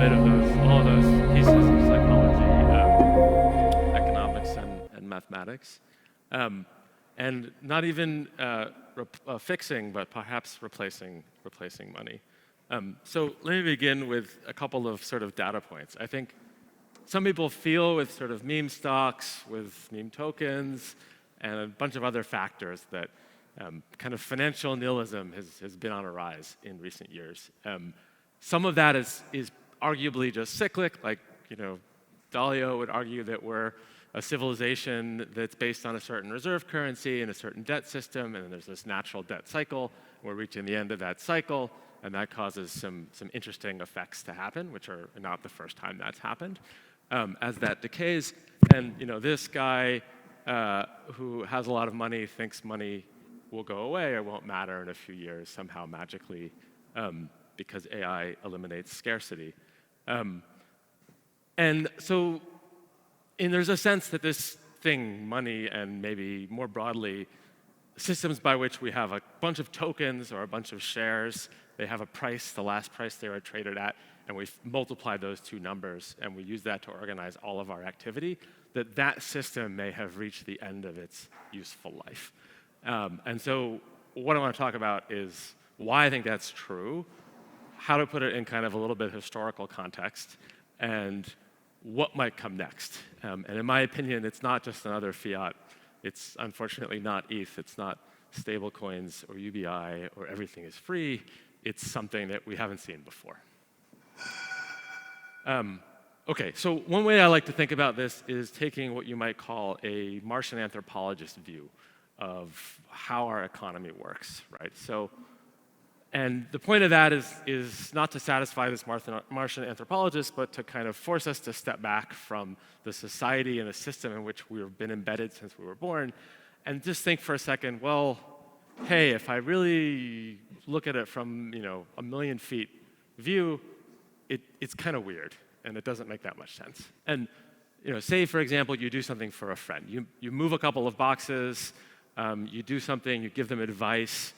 bit of all of those pieces of psychology, economics, and mathematics, and not even fixing, but perhaps replacing money. So let me begin with a couple of sort of data points. I think some people feel with sort of meme stocks, with meme tokens, and a bunch of other factors that kind of financial nihilism has been on a rise in recent years. Some of that is arguably just cyclic, like, Dalio would argue that we're a civilization that's based on a certain reserve currency and a certain debt system, and then there's this natural debt cycle. We're reaching the end of that cycle, and that causes some interesting effects to happen, which are not the first time that's happened. As that decays, and this guy who has a lot of money thinks money will go away or won't matter in a few years somehow magically because AI eliminates scarcity. And so there's a sense that this thing, money, and maybe more broadly, systems by which we have a bunch of tokens or a bunch of shares, they have a price, the last price they were traded at, and we multiply those two numbers, and we use that to organize all of our activity, that system may have reached the end of its useful life. And so what I want to talk about is why I think that's true, how to put it in kind of a little bit of historical context, and what might come next. And in my opinion, it's not just another fiat. It's unfortunately not ETH. It's not stablecoins or UBI or everything is free. It's something that we haven't seen before. Okay, so one way I like to think about this is taking what you might call a Martian anthropologist view of how our economy works, right? And the point of that is not to satisfy this Martian anthropologist, but to kind of force us to step back from the society and the system in which we've been embedded since we were born, and just think for a second, well, hey, if I really look at it from a million feet view, it's kind of weird, and it doesn't make that much sense. And say, for example, you do something for a friend. You move a couple of boxes, you do something, you give them advice,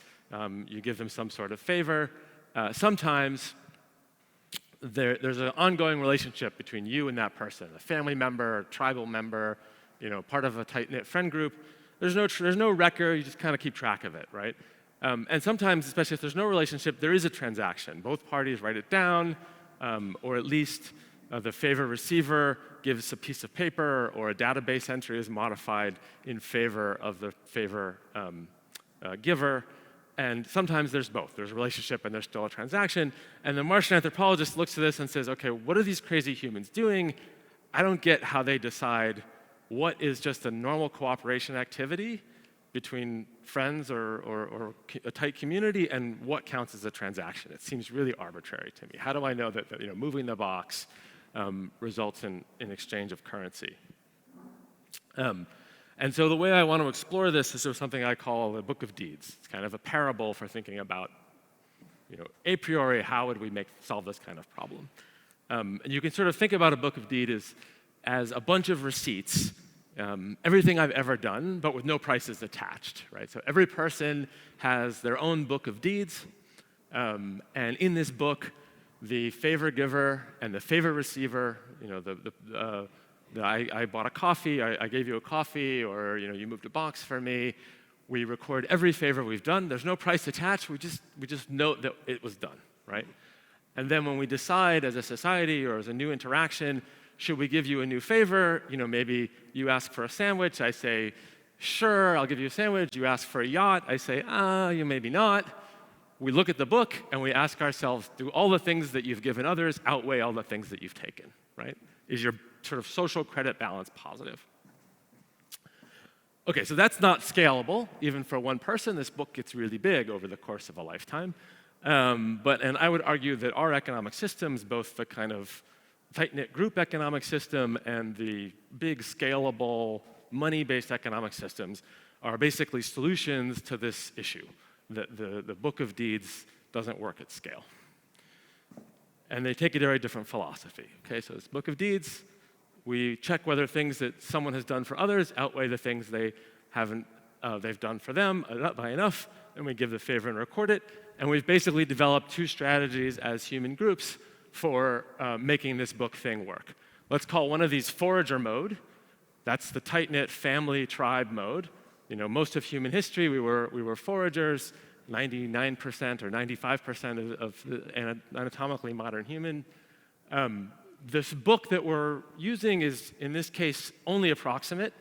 you give them some sort of favor. Sometimes there's an ongoing relationship between you and that person, a family member, a tribal member, part of a tight-knit friend group. There's no record, you just kind of keep track of it, right? And sometimes, especially if there's no relationship, there is a transaction. Both parties write it down, or at least the favor receiver gives a piece of paper, or a database entry is modified in favor of the favor giver. And sometimes there's both. There's a relationship and there's still a transaction. And the Martian anthropologist looks at this and says, okay, what are these crazy humans doing? I don't get how they decide what is just a normal cooperation activity between friends or a tight community and what counts as a transaction. It seems really arbitrary to me. How do I know that moving the box results in exchange of currency? And so the way I want to explore this is something I call the Book of Deeds. It's kind of a parable for thinking about, a priori, how would we solve this kind of problem? And you can sort of think about a Book of Deeds as a bunch of receipts, everything I've ever done, but with no prices attached, right? So every person has their own Book of Deeds, and in this book, the favor giver and the favor receiver, I bought a coffee, I gave you a coffee, or you moved a box for me. We record every favor we've done. There's no price attached. We just note that it was done, right? And then when we decide as a society or as a new interaction, should we give you a new favor? Maybe you ask for a sandwich. I say, sure, I'll give you a sandwich. You ask for a yacht. I say, you maybe not. We look at the book and we ask ourselves, do all the things that you've given others outweigh all the things that you've taken, right? Is your sort of social credit balance positive? Okay, so that's not scalable, even for one person. This book gets really big over the course of a lifetime. And I would argue that our economic systems, both the kind of tight-knit group economic system and the big scalable money-based economic systems, are basically solutions to this issue, that the Book of Deeds doesn't work at scale. And they take a very different philosophy. Okay, so this Book of Deeds, we check whether things that someone has done for others outweigh the things they've done for them by enough, and we give the favor and record it. And we've basically developed two strategies as human groups. for making this book thing work. Let's call one of these forager mode. That's the tight-knit family tribe mode. Most of human history, we were foragers. 99% or 95% of the anatomically modern human. This book that we're using is, in this case, only approximate.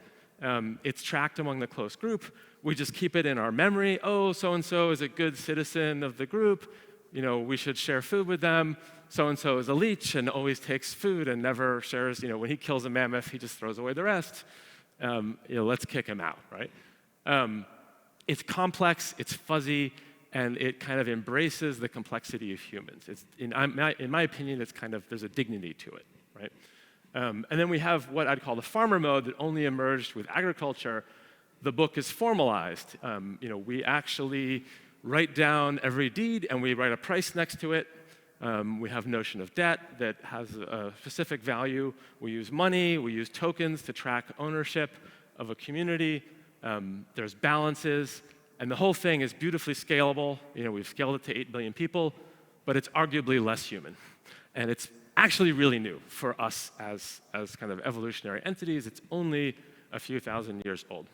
It's tracked among the close group. We just keep it in our memory. Oh, so-and-so is a good citizen of the group. We should share food with them. So-and-so is a leech and always takes food and never shares. When he kills a mammoth, he just throws away the rest. Let's kick him out, right? It's complex, it's fuzzy, and it kind of embraces the complexity of humans. In my opinion, there's a dignity to it, right? And then we have what I'd call the farmer mode that only emerged with agriculture. The book is formalized. We actually write down every deed and we write a price next to it. We have notion of debt that has a specific value. We use money, we use tokens to track ownership of a community. There's balances, and the whole thing is beautifully scalable. We've scaled it to 8 billion people, but it's arguably less human. And it's actually really new for us as kind of evolutionary entities. It's only a few thousand years old.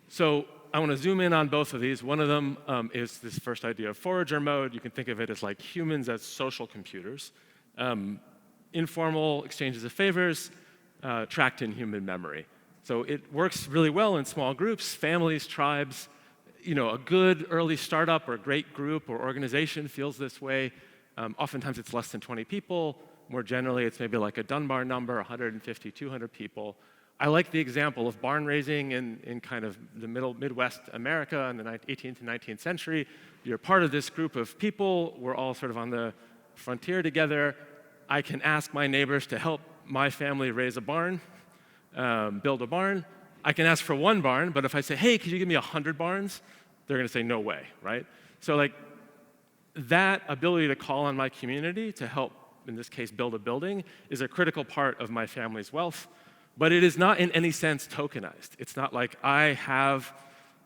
So I want to zoom in on both of these. One of them is this first idea of forager mode. You can think of it as like humans as social computers. Informal exchanges of favors, tracked in human memory. So it works really well in small groups, families, tribes. A good early startup or great group or organization feels this way. Oftentimes it's less than 20 people. More generally, it's maybe like a Dunbar number, 150, 200 people. I like the example of barn raising in kind of the Midwest America in the 18th and 19th century. You're part of this group of people. We're all sort of on the frontier together. I can ask my neighbors to help my family raise a barn, build a barn. I can ask for one barn, but if I say, hey, could you give me 100 barns? They're going to say, no way, right? So that ability to call on my community to help, in this case, build a building is a critical part of my family's wealth, but it is not in any sense tokenized. It's not like I have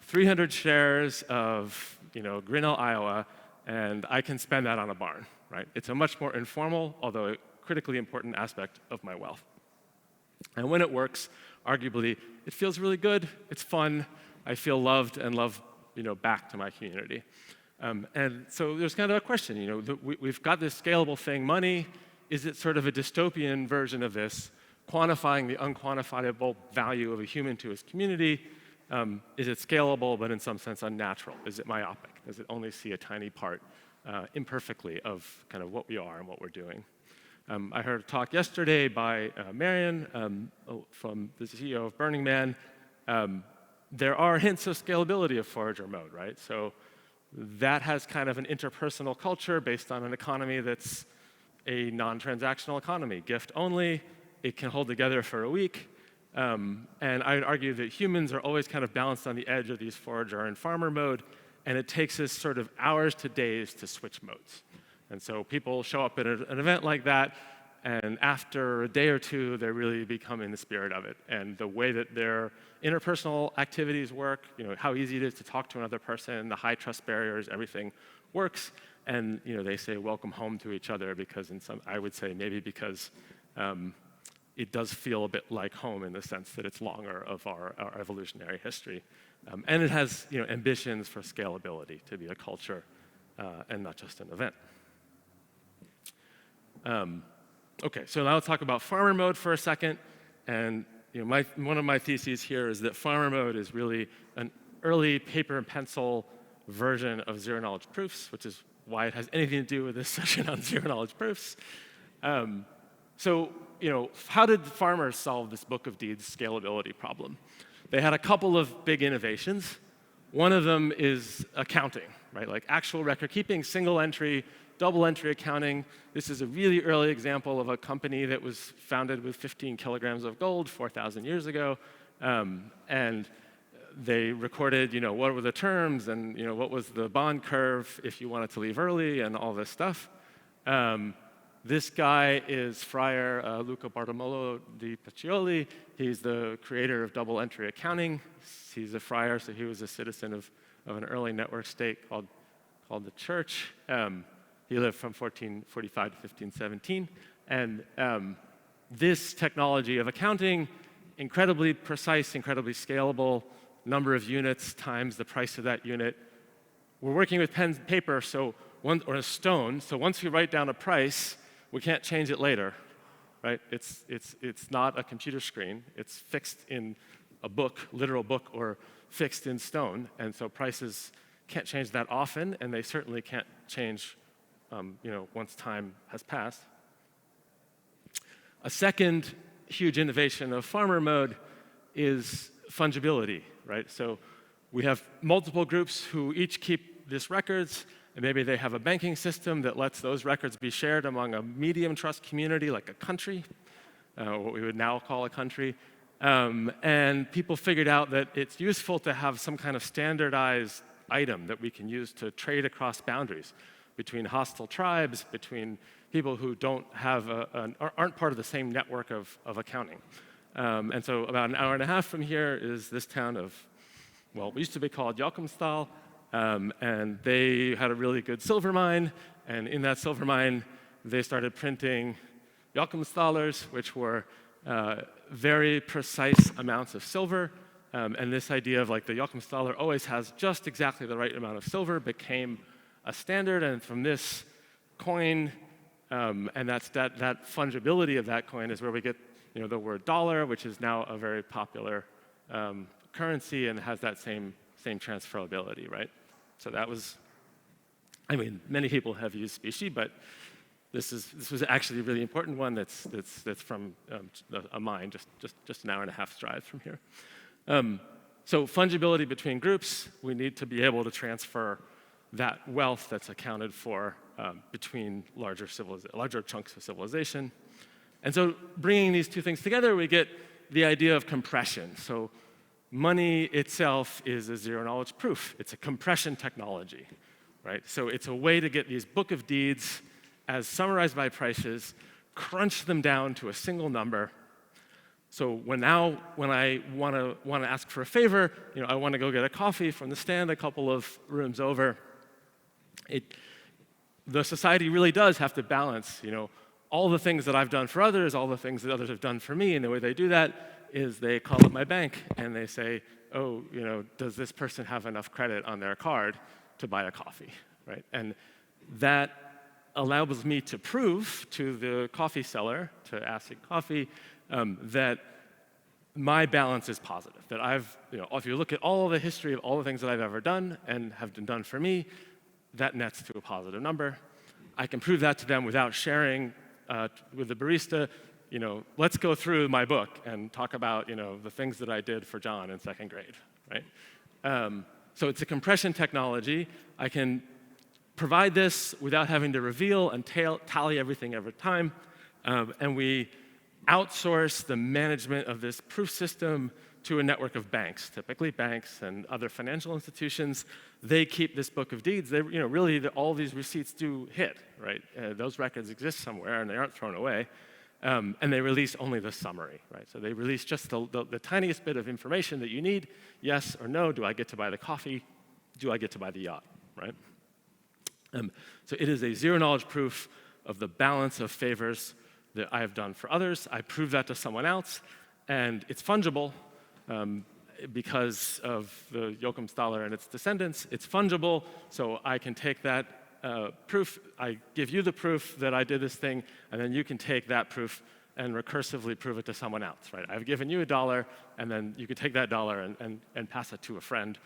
300 shares of Grinnell, Iowa, and I can spend that on a barn, right? It's a much more informal, although critically important aspect of my wealth. And when it works, arguably, it feels really good, it's fun, I feel loved and love back to my community. And so there's kind of a question, we've got this scalable thing, money. Is it sort of a dystopian version of this, quantifying the unquantifiable value of a human to his community? Is it scalable, but in some sense unnatural? Is it myopic? Does it only see a tiny part imperfectly of kind of what we are and what we're doing? I heard a talk yesterday by Marion from the CEO of Burning Man. There are hints of scalability of forager mode, right? So that has kind of an interpersonal culture based on an economy that's a non-transactional economy, gift only. It can hold together for a week. And I would argue that humans are always kind of balanced on the edge of these forager and farmer mode, and it takes us sort of hours to days to switch modes. And so people show up at an event like that, and after a day or two, they really become in the spirit of it. And the way that their interpersonal activities work, how easy it is to talk to another person, the high trust barriers, everything works. And they say welcome home to each other because I would say maybe because it does feel a bit like home in the sense that it's longer of our evolutionary history. And it has ambitions for scalability to be a culture and not just an event. Okay, so now let's talk about farmer mode for a second. And one of my theses here is that farmer mode is really an early paper and pencil version of zero-knowledge proofs, which is why it has anything to do with this session on zero-knowledge proofs. So how did farmers solve this book of deeds scalability problem? They had a couple of big innovations. One of them is accounting, right? Like actual record keeping, single entry, double entry accounting. This is a really early example of a company that was founded with 15 kilograms of gold 4,000 years ago. And they recorded, what were the terms and, what was the bond curve if you wanted to leave early and all this stuff. This guy is Friar Luca Bartolomeo di Pacioli. He's the creator of double entry accounting. He's a friar, so he was a citizen of an early network state called called the Church. He lived from 1445 to 1517. And this technology of accounting, incredibly precise, incredibly scalable, number of units times the price of that unit. We're working with pen and paper, or a stone, so once we write down a price, we can't change it later, right? It's not a computer screen. It's fixed in a book, literal book, or fixed in stone, and so prices can't change that often, and they certainly can't change once time has passed. A second huge innovation of farmer mode is fungibility, right? So we have multiple groups who each keep these records, and maybe they have a banking system that lets those records be shared among a medium trust community, like a country, what we would now call a country. And people figured out that it's useful to have some kind of standardized item that we can use to trade across boundaries between hostile tribes, between people who don't have aren't part of the same network of accounting. And so about an hour and a half from here is this town of, well, it used to be called Jokumstal, and they had a really good silver mine, and in that silver mine, they started printing Jokumstalers, which were very precise amounts of silver, and this idea of like the Jokumstaler always has just exactly the right amount of silver became a standard, and from this coin, and that fungibility of that coin is where we get the word dollar, which is now a very popular currency and has that same transferability, right? So that was, many people have used specie, but this was actually a really important one that's from a mine just an hour and a half's drive from here. So fungibility between groups, we need to be able to transfer that wealth that's accounted for between larger chunks of civilization. And so bringing these two things together, we get the idea of compression. So money itself is a zero-knowledge proof. It's a compression technology, right? So it's a way to get these book of deeds as summarized by prices, crunch them down to a single number. So when I want to ask for a favor, I want to go get a coffee from the stand a couple of rooms over. The society really does have to balance, all the things that I've done for others, all the things that others have done for me, and the way they do that is they call up my bank and they say, oh, does this person have enough credit on their card to buy a coffee, right? And that allows me to prove to the coffee seller, to Acid Coffee, that my balance is positive. That if you look at all the history of all the things that I've ever done and have been done for me, that nets to a positive number. I can prove that to them without sharing with the barista. Let's go through my book and talk about the things that I did for John in second grade, right? So it's a compression technology. I can provide this without having to reveal and tally everything every time, and we outsource the management of this proof system to a network of banks, typically banks and other financial institutions. They keep this book of deeds. They, really, all these receipts do hit, right? Those records exist somewhere, and they aren't thrown away. And they release only the summary, right? So they release just the tiniest bit of information that you need. Yes or no, do I get to buy the coffee? Do I get to buy the yacht, right? So it is a zero-knowledge proof of the balance of favors that I have done for others. I prove that to someone else, and it's fungible because of the Jokumstaler and its descendants. It's fungible, so I can take that proof, I give you the proof that I did this thing, and then you can take that proof and recursively prove it to someone else, right? I've given you $1, and then you can take that dollar and pass it to a friend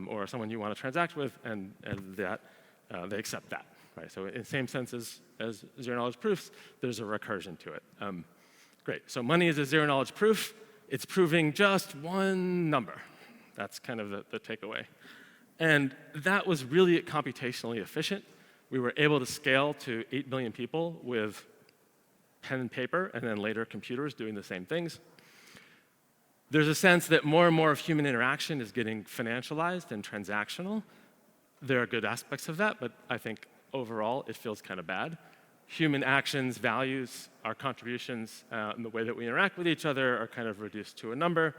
or someone you want to transact with, and that they accept that, right? So in the same sense as zero-knowledge proofs, there's a recursion to it. Great, so money is a zero-knowledge proof. It's proving just one number. That's kind of the takeaway. And that was really computationally efficient. We were able to scale to 8 billion people with pen and paper, and then later computers doing the same things. There's a sense that more and more of human interaction is getting financialized and transactional. There are good aspects of that, but I think overall it feels kind of bad. Human actions, values, our contributions, and the way that we interact with each other are kind of reduced to a number.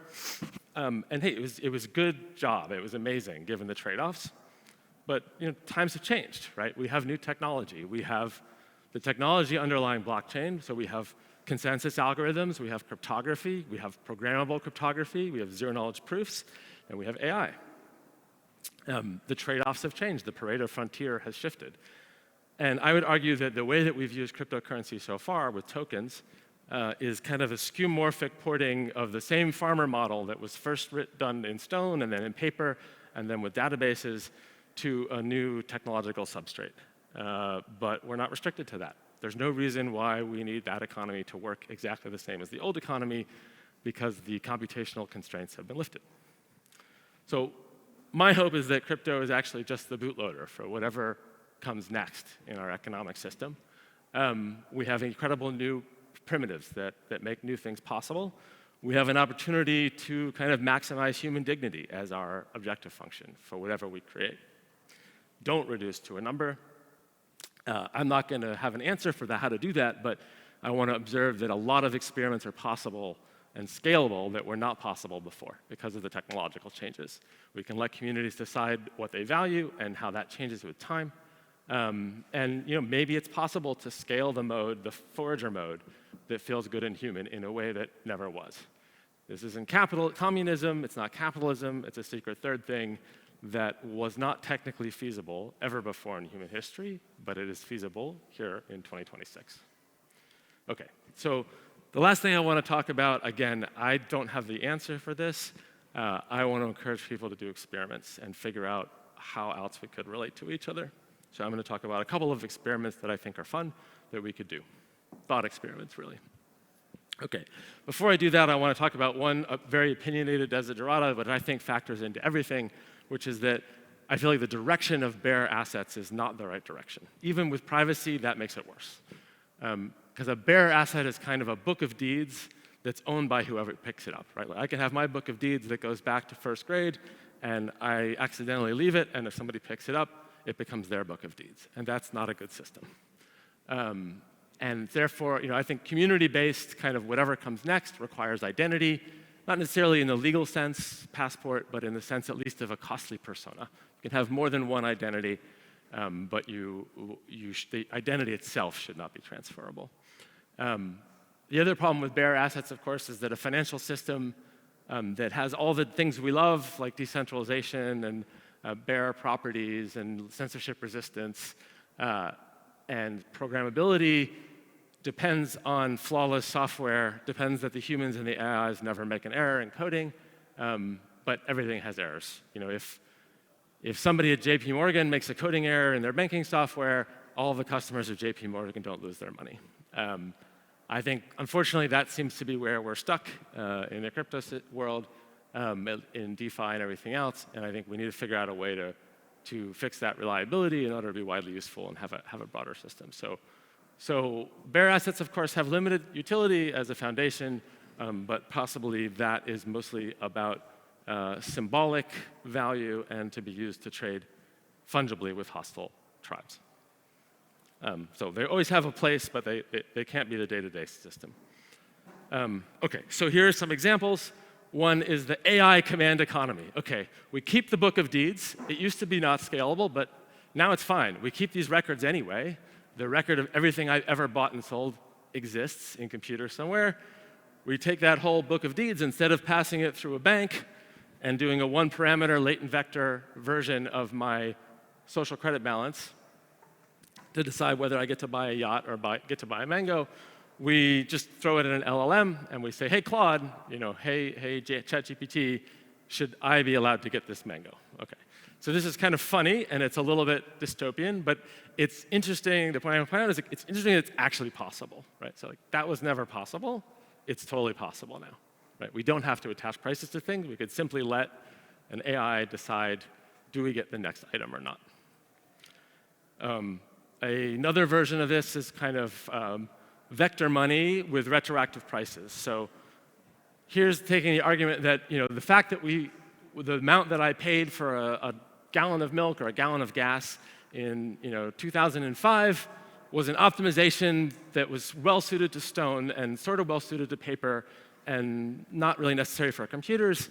And hey, it was a good job. It was amazing, given the trade-offs. But times have changed, right? We have new technology. We have the technology underlying blockchain, so we have consensus algorithms, we have cryptography, we have programmable cryptography, we have zero-knowledge proofs, and we have AI. The trade-offs have changed. The Pareto frontier has shifted. And I would argue that the way that we've used cryptocurrency so far with tokens is kind of a skeuomorphic porting of the same farmer model that was first done in stone and then in paper and then with databases to a new technological substrate. But we're not restricted to that. There's no reason why we need that economy to work exactly the same as the old economy because the computational constraints have been lifted. So my hope is that crypto is actually just the bootloader for whatever comes next in our economic system. We have incredible new primitives that make new things possible. We have an opportunity to kind of maximize human dignity as our objective function for whatever we create. Don't reduce to a number. I'm not going to have an answer for how to do that, but I want to observe that a lot of experiments are possible and scalable that were not possible before because of the technological changes. We can let communities decide what they value and how that changes with time. And maybe it's possible to scale the mode, the forager mode, that feels good and human in a way that never was. This isn't communism, it's not capitalism, it's a secret third thing that was not technically feasible ever before in human history, but it is feasible here in 2026. Okay, so the last thing I want to talk about, again, I don't have the answer for this. I want to encourage people to do experiments and figure out how else we could relate to each other. So I'm going to talk about a couple of experiments that I think are fun that we could do. Thought experiments, really. Okay, before I do that, I want to talk about one very opinionated desiderata, but I think factors into everything, which is that I feel like the direction of bearer assets is not the right direction. Even with privacy, that makes it worse. Because a bearer asset is kind of a book of deeds that's owned by whoever picks it up, right? Like I can have my book of deeds that goes back to first grade, and I accidentally leave it, and if somebody picks it up, it becomes their book of deeds, and that's not a good system. And therefore, I think community-based kind of whatever comes next requires identity, not necessarily in the legal sense, passport, but in the sense at least of a costly persona. You can have more than one identity, but the identity itself should not be transferable. The other problem with bearer assets, of course, is that a financial system that has all the things we love, like decentralization and bearer properties and censorship resistance and programmability, depends on flawless software, depends that the humans and the AIs never make an error in coding, but everything has errors. If somebody at JP Morgan makes a coding error in their banking software, all the customers of JP Morgan don't lose their money. I think, unfortunately, that seems to be where we're stuck in the crypto world, in DeFi and everything else, and I think we need to figure out a way to fix that reliability in order to be widely useful and have a broader system. So bearer assets, of course, have limited utility as a foundation, but possibly that is mostly about symbolic value and to be used to trade fungibly with hostile tribes. So they always have a place, but they can't be the day-to-day system. Okay, so here are some examples. One is the AI command economy. Okay, we keep the book of deeds. It used to be not scalable, but now it's fine. We keep these records anyway. The record of everything I've ever bought and sold exists in computer somewhere. We take that whole book of deeds, instead of passing it through a bank and doing a one-parameter latent vector version of my social credit balance to decide whether I get to buy a yacht or get to buy a mango, we just throw it in an LLM and we say, hey, Claude, hey, ChatGPT, should I be allowed to get this mango? Okay. So this is kind of funny, and it's a little bit dystopian, but it's interesting. The point I want to point out is it's interesting that it's actually possible, right? So that was never possible. It's totally possible now, right? We don't have to attach prices to things. We could simply let an AI decide, do we get the next item or not? Another version of this is kind of vector money with retroactive prices. So here's taking the argument that the fact that the amount that I paid for a gallon of milk or a gallon of gas in 2005 was an optimization that was well-suited to stone and sort of well-suited to paper and not really necessary for computers.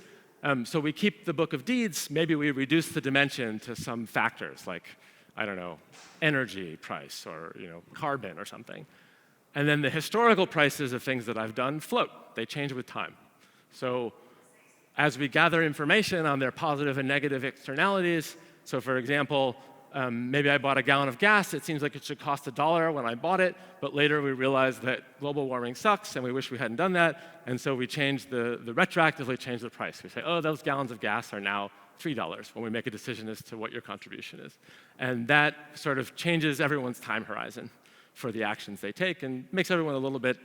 So we keep the book of deeds. Maybe we reduce the dimension to some factors like, I don't know, energy price or carbon or something. And then the historical prices of things that I've done float. They change with time. So as we gather information on their positive and negative externalities, so for example, maybe I bought a gallon of gas. It seems like it should cost $1 when I bought it, but later we realized that global warming sucks, and we wish we hadn't done that, and so we retroactively change the price. We say, oh, those gallons of gas are now $3 when we make a decision as to what your contribution is. And that sort of changes everyone's time horizon for the actions they take and makes everyone a little bit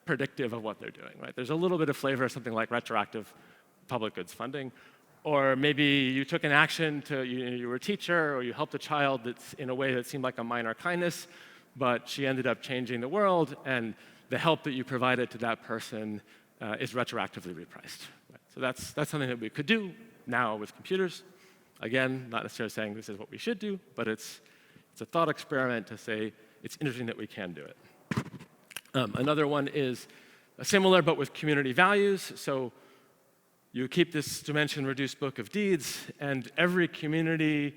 predictive of what they're doing, right? There's a little bit of flavor of something like retroactive public goods funding. Or maybe you took an action you were a teacher, or you helped a child that's in a way that seemed like a minor kindness, but she ended up changing the world, and the help that you provided to that person is retroactively repriced. Right? So that's something that we could do now with computers. Again, not necessarily saying this is what we should do, but it's a thought experiment to say it's interesting that we can do it. Another one is similar, but with community values. So you keep this dimension-reduced book of deeds, and every community,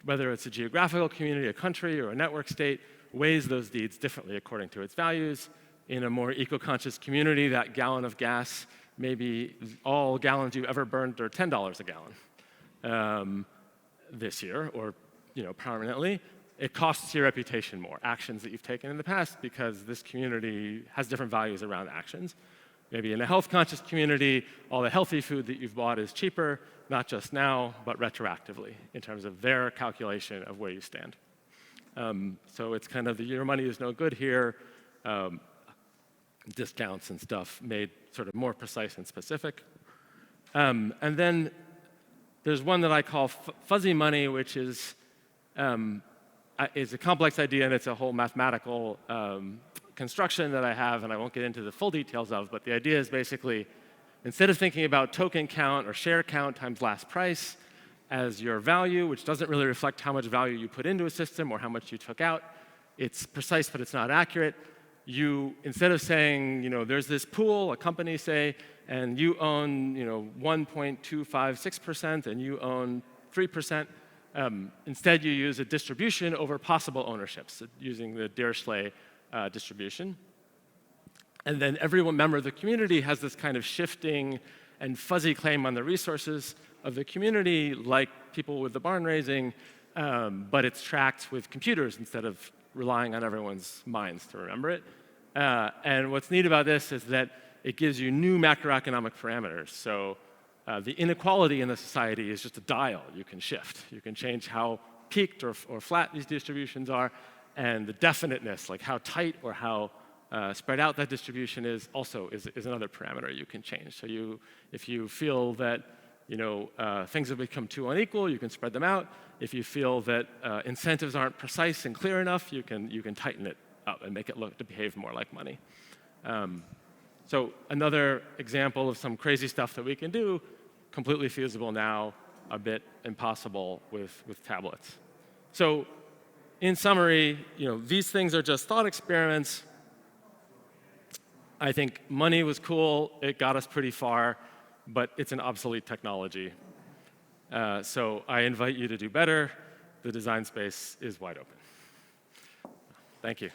whether it's a geographical community, a country, or a network state, weighs those deeds differently according to its values. In a more eco-conscious community, that gallon of gas, maybe all gallons you ever burned are $10 a gallon this year, or permanently. It costs your reputation more, actions that you've taken in the past, because this community has different values around actions. Maybe in a health-conscious community, all the healthy food that you've bought is cheaper, not just now, but retroactively, in terms of their calculation of where you stand. So it's kind of your money is no good here, discounts and stuff made sort of more precise and specific. And then there's one that I call fuzzy money, which is a complex idea, and it's a whole mathematical construction that I have, and I won't get into the full details of, but the idea is basically, instead of thinking about token count or share count times last price as your value, which doesn't really reflect how much value you put into a system or how much you took out, it's precise, but it's not accurate. Instead of saying, there's this pool, a company say, and you own, 1.256%, and you own 3%, instead you use a distribution over possible ownerships, using the Dirichlet distribution. And then every member of the community has this kind of shifting and fuzzy claim on the resources of the community, like people with the barn raising, but it's tracked with computers instead of relying on everyone's minds to remember it. And what's neat about this is that it gives you new macroeconomic parameters. So the inequality in the society is just a dial you can shift. You can change how peaked or flat these distributions are, and the definiteness, like how tight or how spread out that distribution is, also is another parameter you can change. So if you feel that things have become too unequal, you can spread them out. If you feel that incentives aren't precise and clear enough, you can tighten it up and make it to behave more like money. So another example of some crazy stuff that we can do, completely feasible now, a bit impossible with tablets. So in summary, these things are just thought experiments. I think money was cool. It got us pretty far, but it's an obsolete technology. So I invite you to do better. The design space is wide open. Thank you.